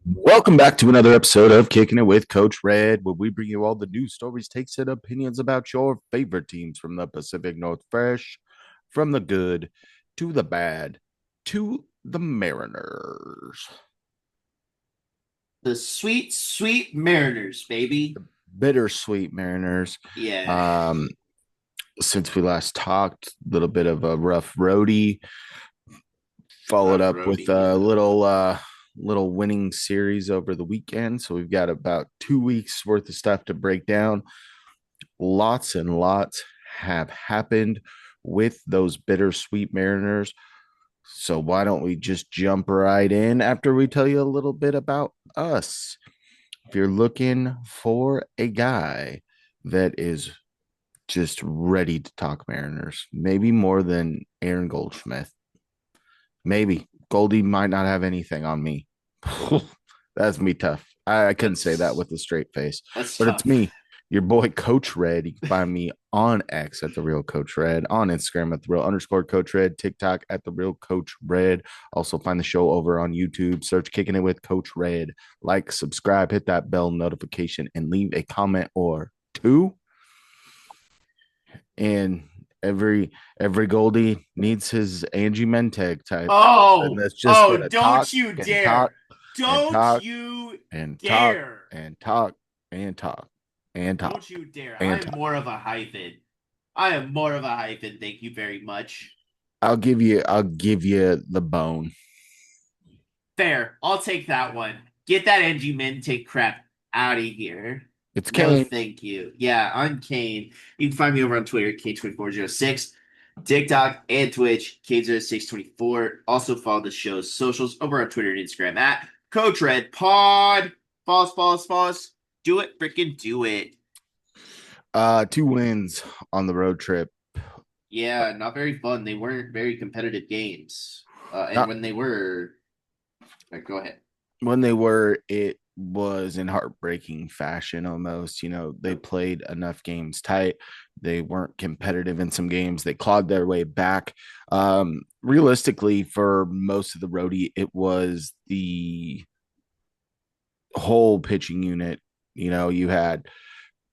Welcome back to another episode of Kicking It with Coach Red, where we bring you all the news, stories, takes, and opinions about your favorite teams from the Pacific Northwest, from the good to the bad to the Mariners. The sweet, sweet Mariners, baby. Bittersweet Mariners. Yeah, Um, since we last talked, a little bit of a rough roadie, followed rough up with roadie. a Yeah. little winning series over the weekend. So we've got about 2 weeks worth of stuff to break down. Lots and lots have happened with those bittersweet Mariners. So why don't we just jump right in after we tell you a little bit about us? If you're looking for a guy that is just ready to talk Mariners, maybe more than Aaron Goldschmidt, maybe Goldie might not have anything on me. That's me tough. I couldn't say that That's with a straight face, that's but it's tough. me, your boy Coach Red. You can find me on X at the real Coach Red, on Instagram at the real underscore Coach Red, TikTok at the real Coach Red. Also find the show over on YouTube. Search Kicking It with Coach Red. Like, subscribe, hit that bell notification, and leave a comment or two. And every Goldie needs his Angie Menteg type. And Oh, that's just oh, gonna don't talk you and talk dare. and Don't talk you and talk dare. and talk and talk and talk Don't you dare. I and am talk. more of a hyphen. I am more of a hyphen. Thank you very much. I'll give you the bone. Fair. I'll take that one. Get that NG Min take crap out of here. It's No, Kane. thank you. Yeah, I'm Kane. You can find me over on Twitter, Kane2406, TikTok, and Twitch, Kane0624. Also follow the show's socials over on Twitter and Instagram at Coach Red Pod. Follow us, follow us, follow us. Do it, freaking do it. 2 wins on the road trip. Yeah, not very fun. They weren't very competitive games. And Not when they were, go ahead. when they were, it was in heartbreaking fashion almost. They played enough games tight. They weren't competitive in some games. They clawed their way back. Realistically, for most of the roadie, it was the whole pitching unit. You had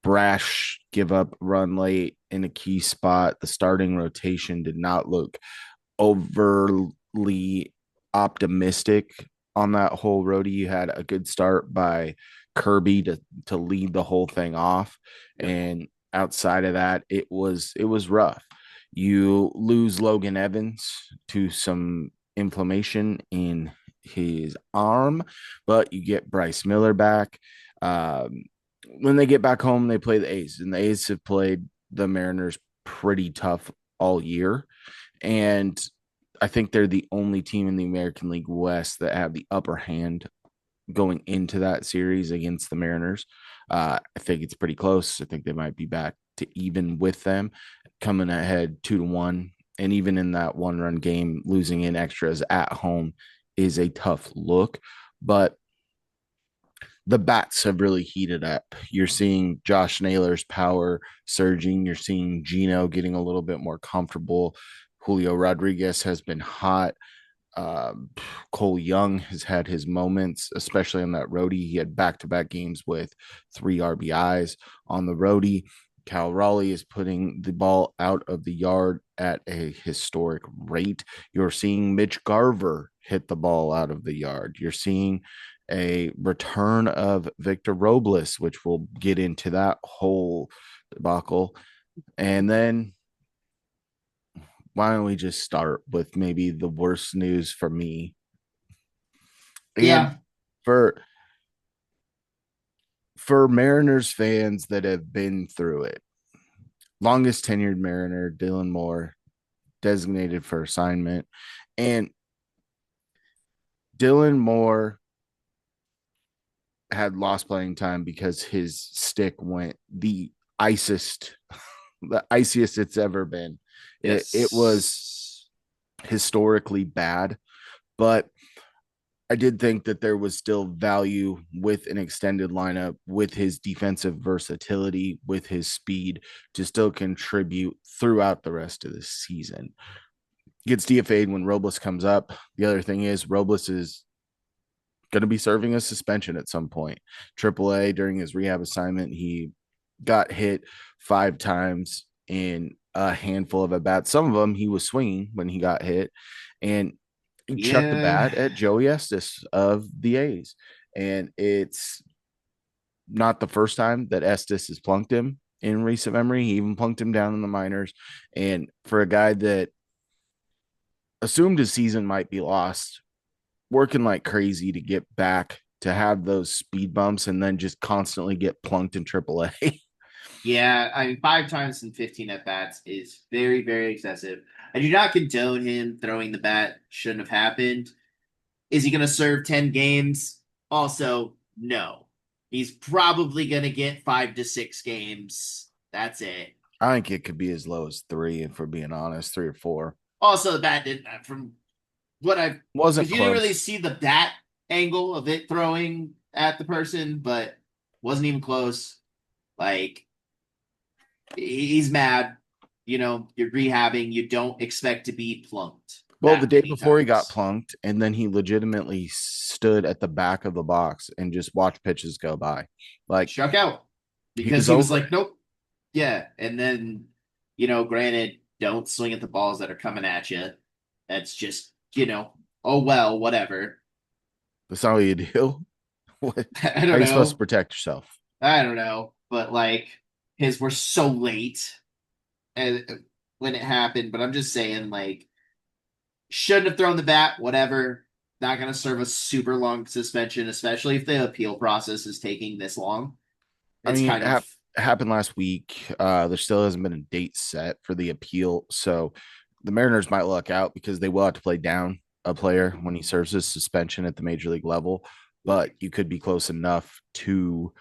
Brash give up run late in a key spot. The starting rotation did not look overly optimistic on that whole roadie. You had a good start by Kirby to lead the whole thing off, Yep. and outside of that, it was rough. You lose Logan Evans to some inflammation in his arm, but you get Bryce Miller back. Um, when they get back home, they play the A's, and the A's have played the Mariners pretty tough all year. And I think they're the only team in the American League West that have the upper hand going into that series against the Mariners. I think it's pretty close. I think they might be back to even with them, coming ahead 2-1. And even in that 1-run game, losing in extras at home is a tough look. But the bats have really heated up. You're seeing Josh Naylor's power surging. You're seeing Gino getting a little bit more comfortable. Julio Rodriguez has been hot. Uh, Cole Young has had his moments, especially on that roadie. He had back-to-back games with 3 RBIs on the roadie. Cal Raleigh is putting the ball out of the yard at a historic rate. You're seeing Mitch Garver hit the ball out of the yard. You're seeing a return of Victor Robles, which we'll get into that whole debacle. And then why don't we just start with maybe the worst news for me and Yeah. for for Mariners fans that have been through it. Longest tenured Mariner, Dylan Moore, designated for assignment. And Dylan Moore had lost playing time because his stick went the iciest it's ever been. It was Yes. historically bad, but I did think that there was still value with an extended lineup, with his defensive versatility, with his speed to still contribute throughout the rest of the season. Gets DFA'd when Robles comes up. The other thing is Robles is going to be serving a suspension at some point. AAA during his rehab assignment, he got hit 5 times in a handful of at bats. Some of them he was swinging when he got hit, and he chucked the Yeah. bat at Joey Estes of the A's. And it's not the first time that Estes has plunked him in recent memory. He even plunked him down in the minors. And for a guy that assumed his season might be lost, working like crazy to get back to have those speed bumps and then just constantly get plunked in AAA. Yeah, I mean, 5 times in 15 at bats is very, very excessive. I do not condone him throwing the bat. Shouldn't have happened. Is he going to serve 10 games? Also, no. He's probably going to get 5 to 6 games. That's it. I think it could be as low as 3, if we're being honest, 3 or 4. Also, the bat didn't, from what I've, Wasn't because you didn't really close. see the bat angle of it throwing at the person, but wasn't even close. Like, he's mad. You're rehabbing. You don't expect to be plunked Well, the that day many before he got times. plunked, and then he legitimately stood at the back of the box and just watched pitches go by. Like Struck out he because was he was over like, it. nope. Yeah. And then, granted, don't swing at the balls that are coming at you. That's just, oh, well, whatever. That's not what you do. What? I How are don't you supposed to know. protect yourself? I don't know. But like, his were so late and when it happened. But I'm just saying, like, shouldn't have thrown the bat, whatever. Not going to serve a super long suspension, especially if the appeal process is taking this long. I It's mean, kind of, happened last week. There still hasn't been a date set for the appeal, so the Mariners might luck out because they will have to play down a player when he serves his suspension at the major league level. But you could be close enough to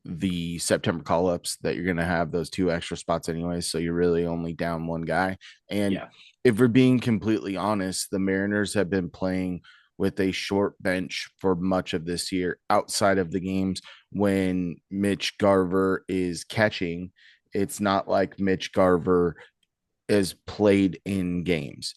the September call ups that you're going to have those 2 extra spots anyway. So you're really only down one guy. And yeah. if we're being completely honest, the Mariners have been playing with a short bench for much of this year outside of the games when Mitch Garver is catching. It's not like Mitch Garver is played in games.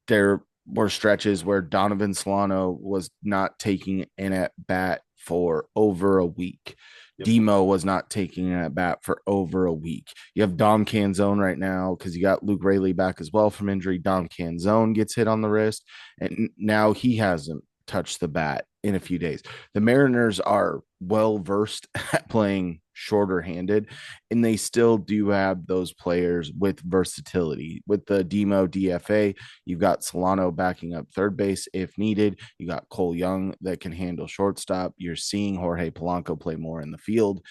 There were stretches where Donovan Solano was not taking an at bat for over a week. Yep. Demo was not taking an at bat for over a week. You have Dom Canzone right now because you got Luke Raley back as well from injury. Dom Canzone gets hit on the wrist, and now he hasn't touched the bat in a few days. The Mariners are well versed at playing shorter handed, and they still do have those players with versatility. With the Demo DFA, you've got Solano backing up third base if needed. You got Cole Young that can handle shortstop. You're seeing Jorge Polanco play more in the field.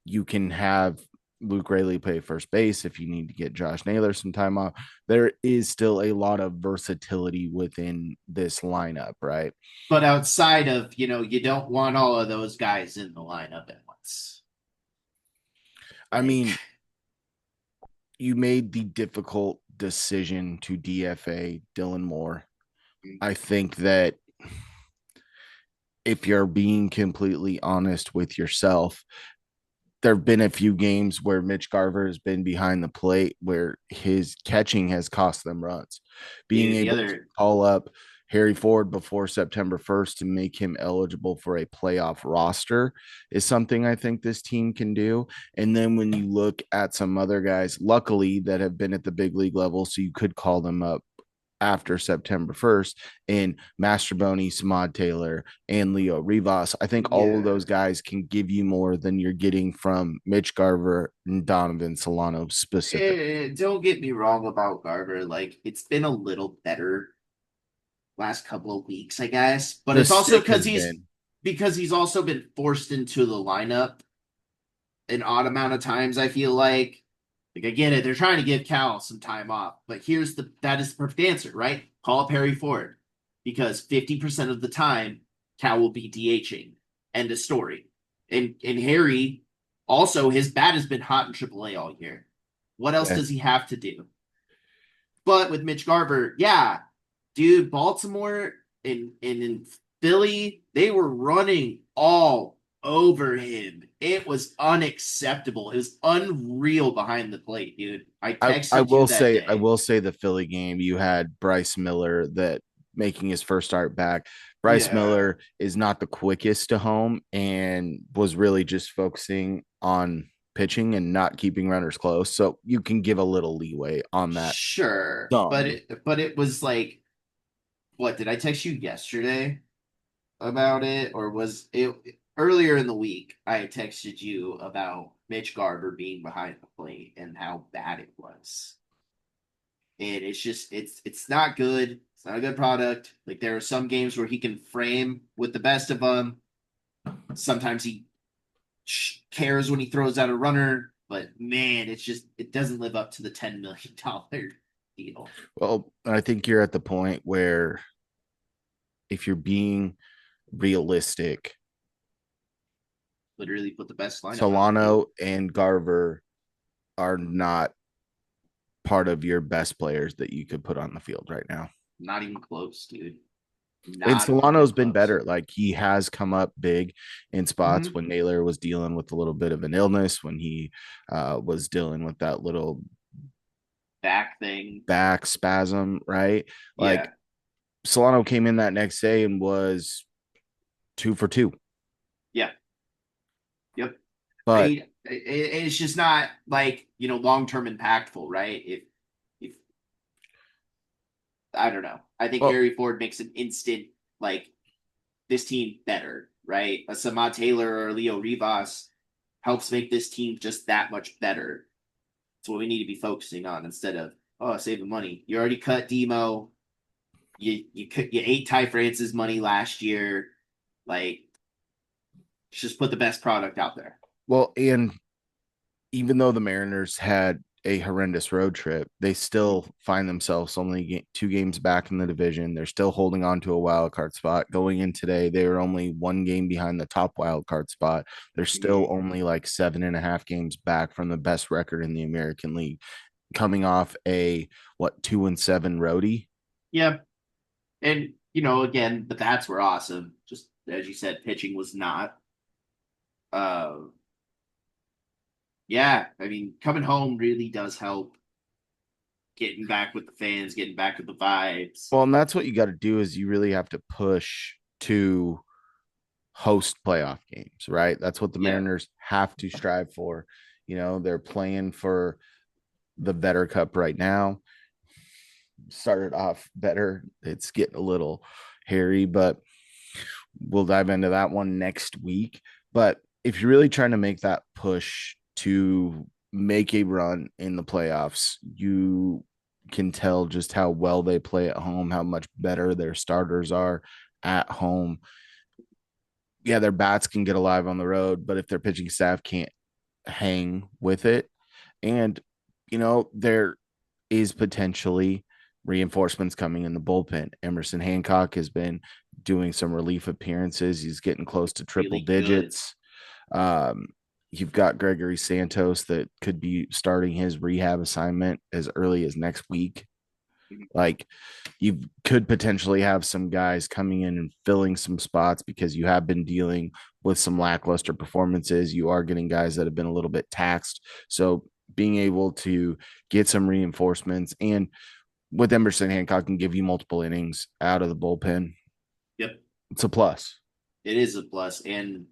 You can have Luke Raley play first base if you need to get Josh Naylor some time off. There is still a lot of versatility within this lineup, right? But outside of, you don't want all of those guys in the lineup at once. I Like, mean, you made the difficult decision to DFA Dylan Moore. I think that if you're being completely honest with yourself, there have been a few games where Mitch Garver has been behind the plate where his catching has cost them runs. Being dude, the able to other, call up Harry Ford before September 1st to make him eligible for a playoff roster is something I think this team can do. And then when you look at some other guys, luckily that have been at the big league level, so you could call them up after September 1st in Masterboni, Samad Taylor, and Leo Rivas. I think all of yeah. those guys can give you more than you're getting from Mitch Garver and Donovan Solano specifically. Don't get me wrong about Garver. Like, it's been a little better last couple of weeks, I guess. But The it's also stick because has he's been. because he's also been forced into the lineup an odd amount of times, I feel like I get it. They're trying to give Cal some time off, but that is the perfect answer, right? Call up Harry Ford because 50% of the time Cal will be DHing. End of story. And Harry also his bat has been hot in AAA all year. What else Yeah. does he have to do? But with Mitch Garver, yeah, dude, Baltimore and in Philly, they were running all over him. It was unacceptable. It was unreal behind the plate, dude. I I texted you will that say I day. will say the Philly game you had Bryce Miller that making his first start back. Bryce Yeah. Miller is not the quickest to home and was really just focusing on pitching and not keeping runners close. So you can give a little leeway on that. Sure. But Some. it was like, what did I text you yesterday about it, or was it earlier in the week? I texted you about Mitch Garver being behind the plate and how bad it was. And it's just it's not good. It's not a good product. Like there are some games where he can frame with the best of them. Sometimes he cares when he throws out a runner, but man, it doesn't live up to the $10 million deal. Well, I think you're at the point where if you're being realistic, Literally put the best lineup out there, dude. Solano and Garver are not part of your best players that you could put on the field right now. Not even close, dude. And Not even Solano's been close. better. Like he has come up big in spots Mm-hmm. when Naylor was dealing with a little bit of an illness, when he was dealing with that little Back thing. back spasm, right? Like Yeah. Solano came in that next day and was 2 for 2. Yeah. Yep. I But mean, it's just not like, long term impactful, right? If I don't know. I think well, Harry Ford makes an instant, like, this team better, right? A Samad Taylor or Leo Rivas helps make this team just that much better. It's what we need to be focusing on instead of, oh, saving money. You already cut Demo. You ate Ty France's money last year. Like, just put the best product out there. and even though the Mariners had a horrendous road trip, they still find themselves only 2 games back in the division. They're still holding on to a wild card spot. Going in today, they were only 1 game behind the top wild card spot. They're still Mm-hmm. only like 7.5 games back from the best record in the American League, coming off a 2-7 roadie. Yeah. And, again, the bats were awesome. Just as you said, pitching was not. Uh, yeah, I mean, coming home really does help getting back with the fans, getting back with the vibes. Well, and that's what you got to do is you really have to push to host playoff games, right? That's what the Yeah, Mariners have to strive for. They're playing for the Better Cup right now. Started off better. It's getting a little hairy, but we'll dive into that one next week. But if you're really trying to make that push to make a run in the playoffs, you can tell just how well they play at home, how much better their starters are at home. Yeah, their bats can get alive on the road, but if their pitching staff can't hang with it, and there is potentially reinforcements coming in the bullpen. Emerson Hancock has been doing some relief appearances. He's getting close to triple really good. digits. Um, you've got Gregory Santos that could be starting his rehab assignment as early as next week. Like you could potentially have some guys coming in and filling some spots because you have been dealing with some lackluster performances. You are getting guys that have been a little bit taxed. So being able to get some reinforcements and with Emerson Hancock can give you multiple innings out of the bullpen. Yep, It's a plus. it is a plus, and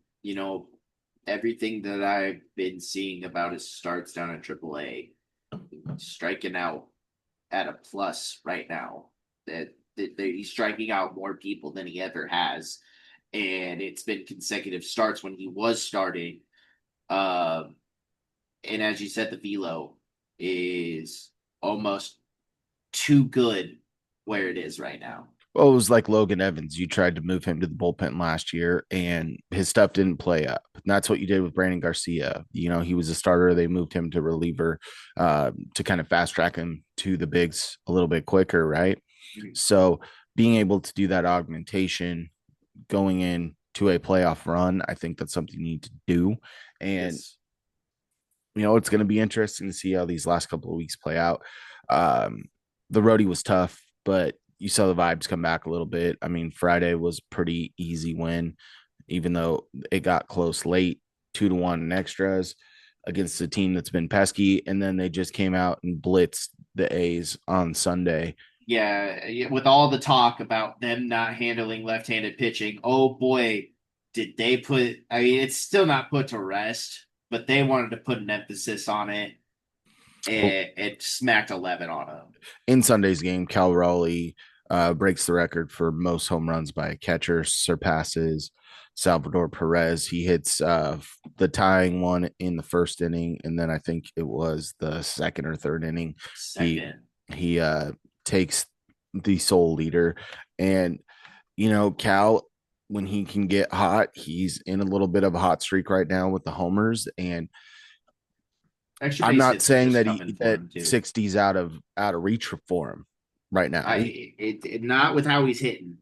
everything that I've been seeing about his starts down at AAA, striking out at a plus right now. That he's striking out more people than he ever has, and it's been consecutive starts when he was starting. Um, and as you said, the velo is almost too good where it is right now. Well, it was like Logan Evans. You tried to move him to the bullpen last year, and his stuff didn't play up. And that's what you did with Brandon Garcia. He was a starter. They moved him to reliever to kind of fast track him to the bigs a little bit quicker, right? So being able to do that augmentation going in to a playoff run, I think that's something you need to do. And Yes. it's going to be interesting to see how these last couple of weeks play out. Um, the roadie was tough, but you saw the vibes come back a little bit. I mean, Friday was pretty easy win, even though it got close late, 2-1 in extras against a team that's been pesky. And then they just came out and blitzed the A's on Sunday Yeah, with all the talk about them not handling left-handed pitching, oh boy, did they put, I mean, it's still not put to rest, but they wanted to put an emphasis on it, Well, and it smacked 11 on them. in Sunday's game, Cal Raleigh breaks the record for most home runs by a catcher, surpasses Salvador Perez. He hits the tying one in the first inning, and then I think it was the second or third inning. He Second. he takes the sole leader, and Cal, when he can get hot, he's in a little bit of a hot streak right now with the homers. And Extra I'm base not hits are saying just that coming for that him too. 60's out of reach for him right now. Not with how he's hitting.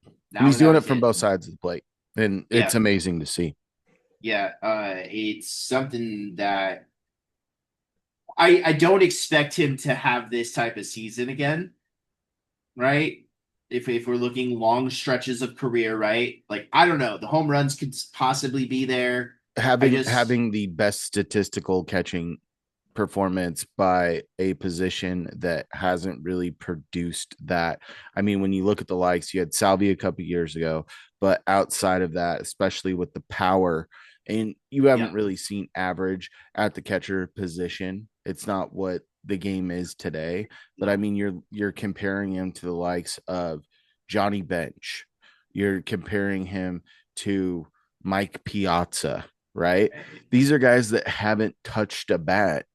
And Not he's with how doing it he's from both hitting. sides of the plate, and Yeah, it's amazing to see. yeah. It's something that I don't expect him to have this type of season again, right? If we're looking long stretches of career, right? Like I don't know, the home runs could possibly be there. I just Having the best statistical catching performance by a position that hasn't really produced that. I mean, when you look at the likes, you had Salvia a couple of years ago, but outside of that, especially with the power, and you haven't yeah, really seen average at the catcher position. It's not what the game is today. But I no. mean, you're comparing him to the likes of Johnny Bench. You're comparing him to Mike Piazza, right? These are guys that haven't touched a bat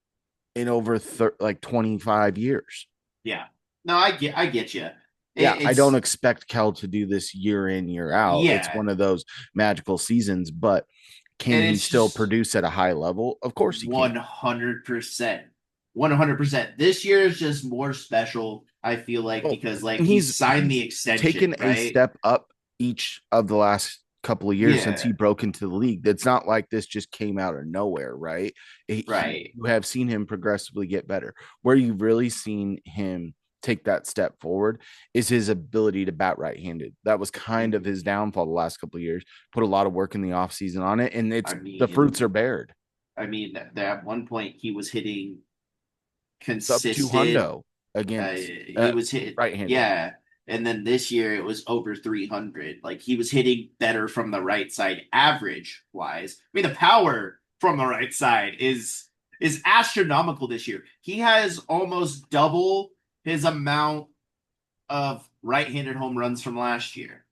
in over 25 years. Yeah. No, I get you. Yeah, I don't It's expect Kel to do this year in, year out. It's yeah, one of those magical seasons, but can and he it's still just produce at a high level? Of course he can. 100%. 100%. This year is just more special, I feel like, Well, because like and he he's signed the extension, taken a right? step up each of the last couple of years since he Yeah, broke into the league. It's not like this just came out of nowhere, right? right. You have seen him progressively get better. Where you've really seen him take that step forward is his ability to bat right-handed. That was kind of Mhm. his downfall the last couple of years. Put a lot of work in the offseason on it, and it's I the fruits mean, are bared. at one point he was hitting Sub two consistent. hundo against He was hit, right-handed. yeah. And then this year it was over 300. Like he was hitting better from the right side, average wise. I mean, the power from the right side is astronomical this year. He has almost double his amount of right-handed home runs from last year.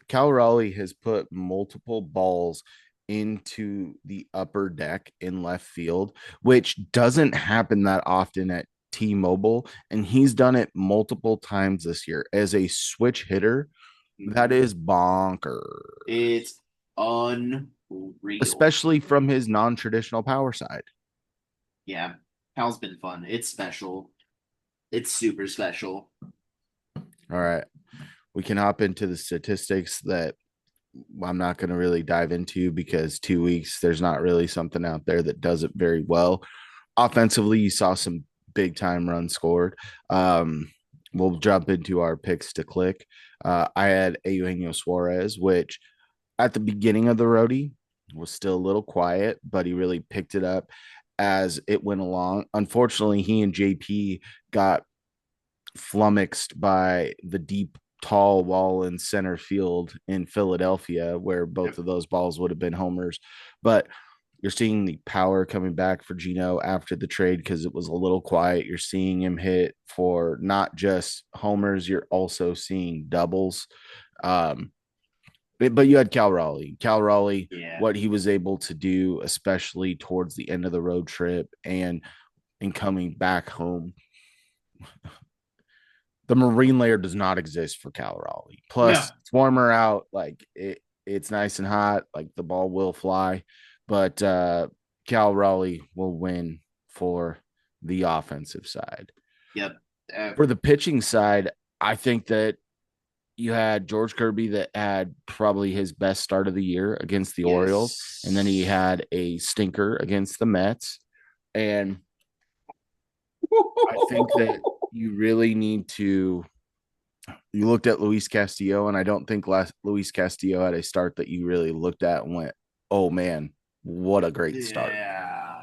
Cal Raleigh has put multiple balls into the upper deck in left field, which doesn't happen that often at T-Mobile, and he's done it multiple times this year as a switch hitter. That Mhm. is bonker, It's unreal. especially from his non-traditional power side. Yeah, Cal's been fun. It's special. It's super special. All right, we can hop into the statistics that I'm not going to really dive into because 2 weeks, there's not really something out there that does it very well. Offensively, you saw some big time runs scored. We'll jump into our picks to click. I had Eugenio Suarez, which at the beginning of the roadie was still a little quiet, but he really picked it up as it went along. Unfortunately, he and JP got flummoxed by the deep, tall wall in center field in Philadelphia, where both Yep. of those balls would have been homers. But you're seeing the power coming back for Gino after the trade because it was a little quiet. You're seeing him hit for not just homers, you're also seeing doubles. Um, but you had Cal Raleigh. Cal Raleigh, Yeah. what he was able to do, especially towards the end of the road trip and in coming back home, the marine layer does not exist for Cal Raleigh. No. Plus, it's warmer out. It's nice and hot. Like the ball will fly, but Cal Raleigh will win for the offensive side. Yep. Uh, For the pitching side, I think that you had George Kirby that had probably his best start of the year against the Orioles, and then he yes. had a stinker against the Mets. And I think that you really need to you looked at Luis Castillo, and I don't think Luis Castillo had a start that you really looked at and went, "Oh man, what a great start!" Yeah.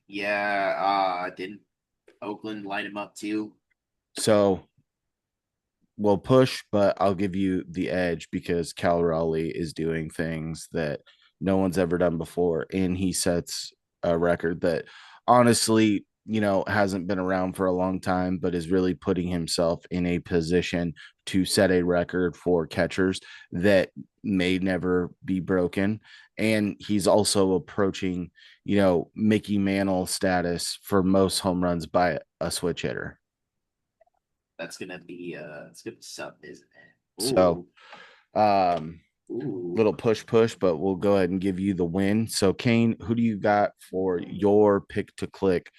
Yeah. Didn't Oakland light him up too? So will push, but I'll give you the edge because Cal Raleigh is doing things that no one's ever done before. And he sets a record that honestly, hasn't been around for a long time, but is really putting himself in a position to set a record for catchers that may never be broken. And he's also approaching, Mickey Mantle status for most home runs by a switch hitter. It's gonna be something, isn't it? So, Ooh, um, ooh. little push, but we'll go ahead and give you the win. So, Kane, who do you got for your pick to click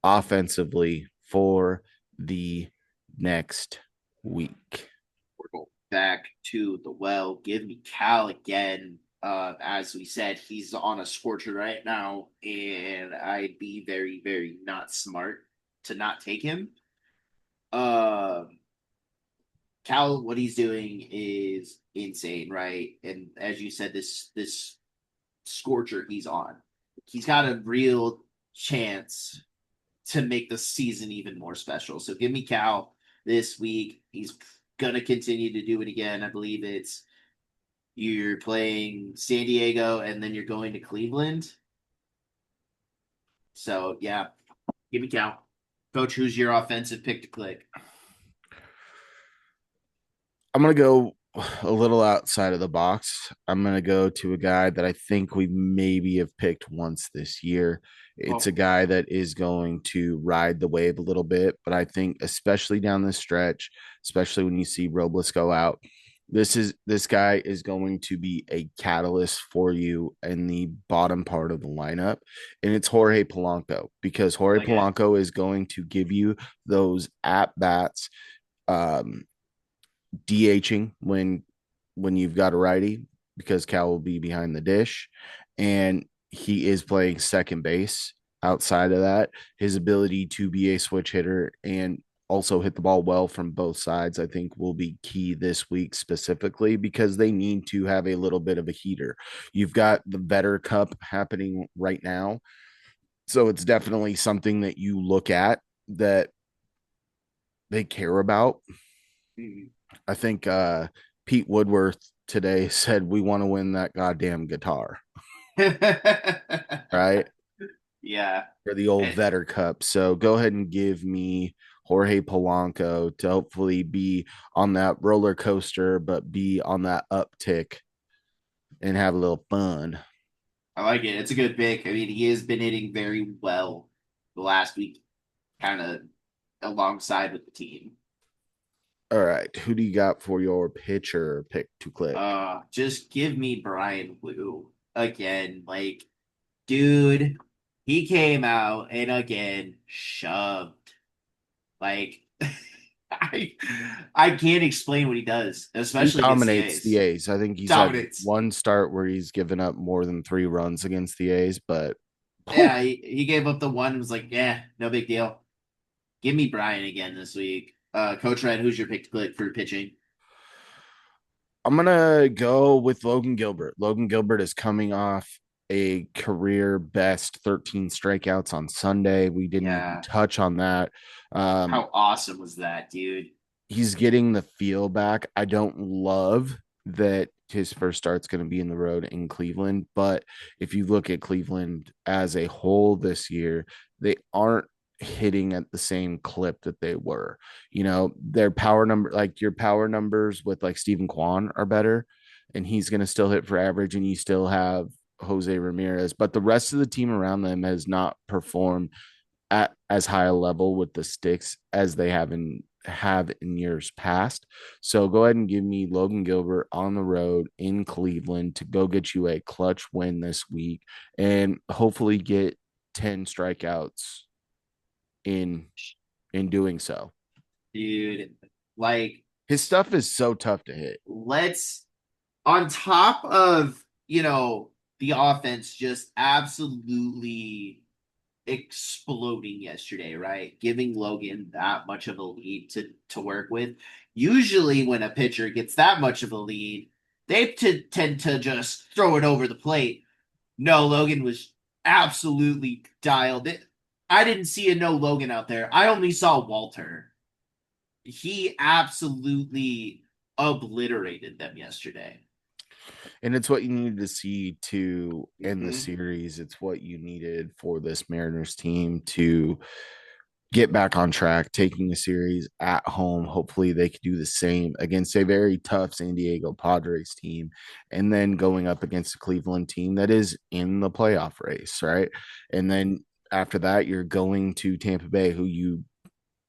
offensively for the next week? We're going back to the well. Give me Cal again. As we said, he's on a scorcher right now, and I'd be very, very not smart to not take him. Um, Cal, what he's doing is insane, right? And as you said, this scorcher he's on, he's got a real chance to make the season even more special. So give me Cal this week. He's gonna continue to do it again. I believe it's you're playing San Diego and then you're going to Cleveland. So yeah, give me Cal. Coach, who's your offensive pick to click? I'm going to go a little outside of the box. I'm going to go to a guy that I think we maybe have picked once this year. It's a Oh, guy that is going to ride the wave a little bit, but I think especially down this stretch, especially when you see Robles go out, this guy is going to be a catalyst for you in the bottom part of the lineup, and it's Jorge Polanco because I Jorge like it. Polanco is going to give you those at bats, um, DHing when you've got a righty because Cal will be behind the dish, and he is playing second base. Outside of that, his ability to be a switch hitter and also hit the ball well from both sides, I think will be key this week specifically because they need to have a little bit of a heater. You've got the Vetter Cup happening right now. So it's definitely something that you look at that they care about. Mhm. I think Pete Woodworth today said we want to win that goddamn guitar, right? Yeah. For the old And Vetter Cup. So go ahead and give me Jorge Polanco to hopefully be on that roller coaster, but be on that uptick and have a little fun. I like it. It's a good pick. I mean, he has been hitting very well the last week, kind of alongside with the team. All right. Who do you got for your pitcher pick to click? Just give me Brian Wu again. Like, dude, he came out and again shoved. Like, I I can't explain what he does, He especially against the dominates the A's. A's. I think he's had Dominance. one start where he's given up more than 3 runs against the A's, but whew, Yeah, he gave up the one. Was like, yeah, no big deal. Give me Brian again this week. Coach Red, who's your pick to click for pitching? I'm gonna go with Logan Gilbert. Logan Gilbert is coming off a career best 13 strikeouts on Sunday. We didn't even Yeah, touch on that. Um, how awesome was that, dude? he's getting the feel back. I don't love that his first start's going to be in the road in Cleveland, but if you look at Cleveland as a whole this year, they aren't hitting at the same clip that they were. Their power number, like your power numbers with like Stephen Kwan are better, and he's going to still hit for average, and you still have Jose Ramirez, but the rest of the team around them has not performed at as high a level with the sticks as they have in years past. So go ahead and give me Logan Gilbert on the road in Cleveland to go get you a clutch win this week and hopefully get 10 strikeouts in in doing so. Dude, like, His stuff is so tough to hit. let's on top of the offense just absolutely exploding yesterday, right? Giving Logan that much of a lead to work with. Usually, when a pitcher gets that much of a lead, they tend to just throw it over the plate. No, Logan was absolutely dialed. I didn't see a no Logan out there. I only saw Walter. he absolutely obliterated them yesterday. And it's what you needed to see to end the Mm-hmm. series. It's what you needed for this Mariners team to get back on track, taking a series at home. Hopefully, they could do the same against a very tough San Diego Padres team, and then going up against a Cleveland team that is in the playoff race, right? And then after that, you're going to Tampa Bay, who you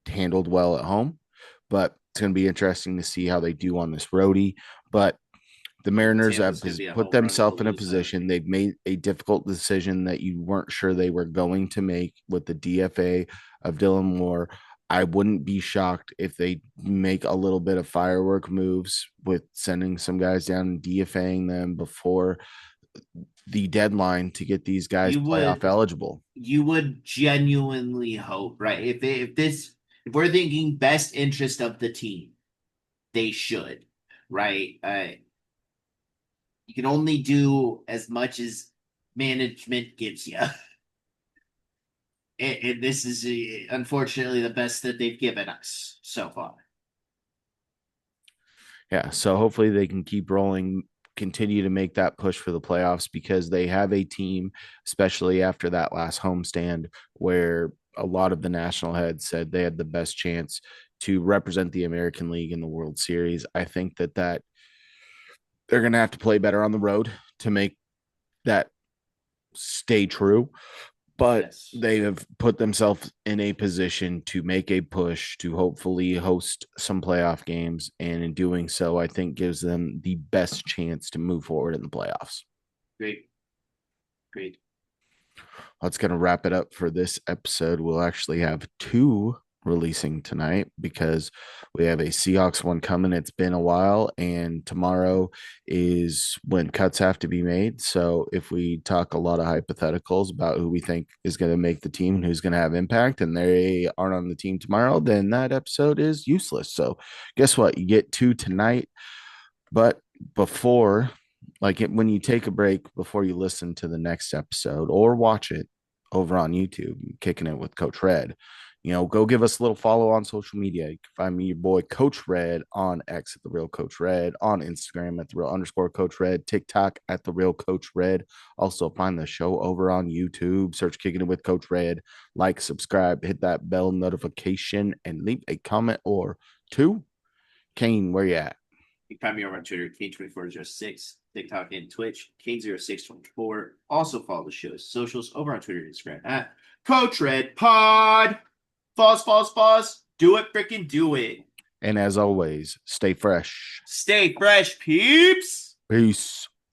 handled well at home, but it's going to be interesting to see how they do on this roadie. But the Mariners have Tampa's going to be a put home run to themselves in a lose them. position. They've made a difficult decision that you weren't sure they were going to make with the DFA of Dylan Moore. I wouldn't be shocked if they make a little bit of firework moves with sending some guys down and DFAing them before the deadline to get these guys You playoff would eligible. you would genuinely hope, right? If we're thinking best interest of the team, they should, right? You can only do as much as management gives you. And this is unfortunately the best that they've given us so far. Yeah, so hopefully they can keep rolling, continue to make that push for the playoffs because they have a team, especially after that last homestand where a lot of the national heads said they had the best chance to represent the American League in the World Series. I think that they're going to have to play better on the road to make that stay true, but Yes. they have put themselves in a position to make a push to hopefully host some playoff games. And in doing so, I think gives them the best chance to move forward in the playoffs. Great. Great. That's going to wrap it up for this episode. We'll actually have two releasing tonight because we have a Seahawks one coming. It's been a while, and tomorrow is when cuts have to be made. So if we talk a lot of hypotheticals about who we think is going to make the team and who's going to have impact, and they aren't on the team tomorrow, then that episode is useless. So guess what? You get two tonight, but before when you take a break before you listen to the next episode or watch it over on YouTube, Kicking It with Coach Red, go give us a little follow on social media. You can find me, your boy, Coach Red, on X at The Real Coach Red, on Instagram at The Real _ Coach Red, TikTok at The Real Coach Red. Also, find the show over on YouTube. Search Kicking It with Coach Red. Like, subscribe, hit that bell notification, and leave a comment or two. Kane, where you at? You can find me over on Twitter, Kane2406, TikTok, and Twitch, Kane0624. Also follow the show's socials over on Twitter and Instagram at Coach Red Pod. False. Do it, freaking do it. And as always, stay fresh. Stay fresh, peeps. Peace.